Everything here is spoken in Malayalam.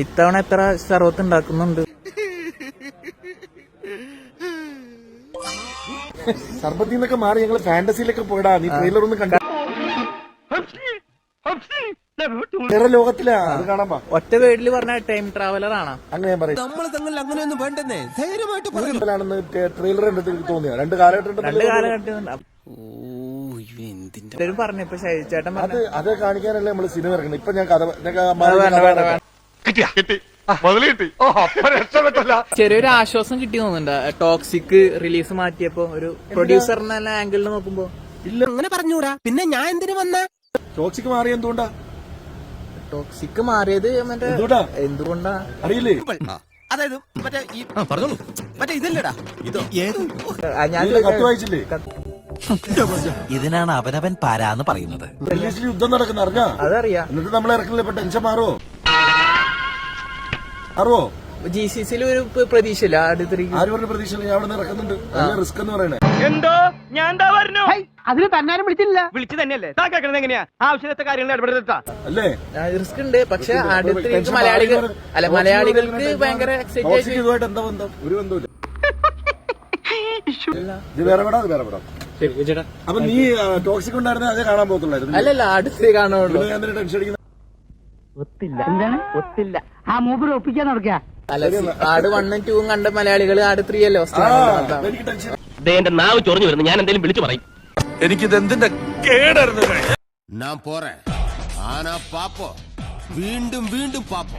ഇത്തവണ എത്ര സർവത്ത് ഉണ്ടാക്കുന്നുണ്ട്? സർബത്തിൽ നിന്നൊക്കെ മാറി ഞങ്ങള് ഫാന്റസിയിലൊക്കെ പോയിടാ. നീ ട്രെയിലർ ഒന്ന് കണ്ട വേറെ ലോകത്തിലാ. അത് കാണാൻ ഒറ്റ വേർഡിൽ പറഞ്ഞ ടൈം ട്രാവലർ ആണ്. അങ്ങനെ ഞാൻ പറയും. അങ്ങനെയൊന്നും വേണ്ടെന്നേ, ധൈര്യമായിട്ട് ട്രെയിലർ കണ്ടിട്ട് തോന്നിയ രണ്ട് കാലഘട്ടം പറഞ്ഞു. ഇപ്പൊ ചേട്ടൻ അത് കാണിക്കാനല്ലേ നമ്മള് സിനിമ ഇറങ്ങുന്നത്. ഇപ്പൊ ഞാൻ ചെറിയൊരു ആശ്വാസം കിട്ടി തോന്നുന്നുണ്ട്. ടോക്സിക് റിലീസ് മാറ്റിയപ്പോ ഒരു പ്രൊഡ്യൂസറിന്റെ ആംഗിളിൽ നോക്കുമ്പോ ഇല്ല അങ്ങനെ പറഞ്ഞൂടാ. പിന്നെ ഞാൻ എന്തിനു വന്ന ടോക്സിക് മാറിയ എന്തുകൊണ്ടാ? ടോക്സിക് മാറിയത് മറ്റേ എന്തുകൊണ്ടാ അറിയില്ലേ? അതായത് മറ്റേ ഇതല്ലേടാ ഇതോ ഞാൻ കത്ത് വായിച്ചില്ലേ? ഇതിനാണ് അവനവൻ പാരാന്ന് പറയുന്നത്. റിലീസിൽ യുദ്ധം നടക്കുന്ന അറിഞ്ഞാ? അതറിയാം. എന്നിട്ട് നമ്മളെ ഇറക്കണില്ല. ഇപ്പൊ ടെൻഷൻ മാറുവോ? GCC ഒരു പ്രതീക്ഷയില്ല. ആര് പറഞ്ഞ പ്രതീക്ഷ? അവിടെ നിന്ന് ഇറക്കുന്നുണ്ട്. റിസ്ക് എന്ന് പറയണേ. എന്തോ ഞാൻ എന്താ പറഞ്ഞു? അതിന് തന്നാരും വിളിച്ചില്ല. വിളിച്ചു തന്നെയല്ലേ കേൾക്കണത്? എങ്ങനെയാ ആവശ്യത്തെ കാര്യങ്ങൾ ഇടപെടുത്താ അല്ലേ? റിസ്ക് ഉണ്ട്. പക്ഷെ അടുത്ത മലയാളികൾക്ക് ഭയങ്കര എക്സൈറ്റേഷൻ. ഇതുമായിട്ട് എന്താ ബന്ധം? ഒരു ബന്ധമില്ല. ഇത് വേറെ പടാ, അത് വേറെ പടാ. അപ്പൊ നീ ടോക്സിക് ഉണ്ടായിരുന്ന അതേ കാണാൻ പോകത്തുള്ളായിരുന്നു. അല്ലല്ല, അടുത്ത് കാണുള്ളൂ. ഞാൻ ടെൻഷൻ അടിക്കുന്നത് ഒത്തില്ല. എന്താണ് ഒത്തില്ല? ആ മൂപ്പര് ഒപ്പിക്കാൻ നടക്കുക. ആട് 1 ഉം 2 ഉം കണ്ട മലയാളികൾ ആട് 3 അല്ലേ? എനിക്ക് ടെൻഷൻ. എന്റെ നാവ് ചൊറിഞ്ഞു വരുന്നു. ഞാൻ എന്തെങ്കിലും വിളിച്ചു പറയും. എനിക്കിത് എന്തിന്റെ കേടായിരുന്നു. ഞാൻ പോറേ ആനാ പാപ്പോ വീണ്ടും വീണ്ടും പാപ്പോ.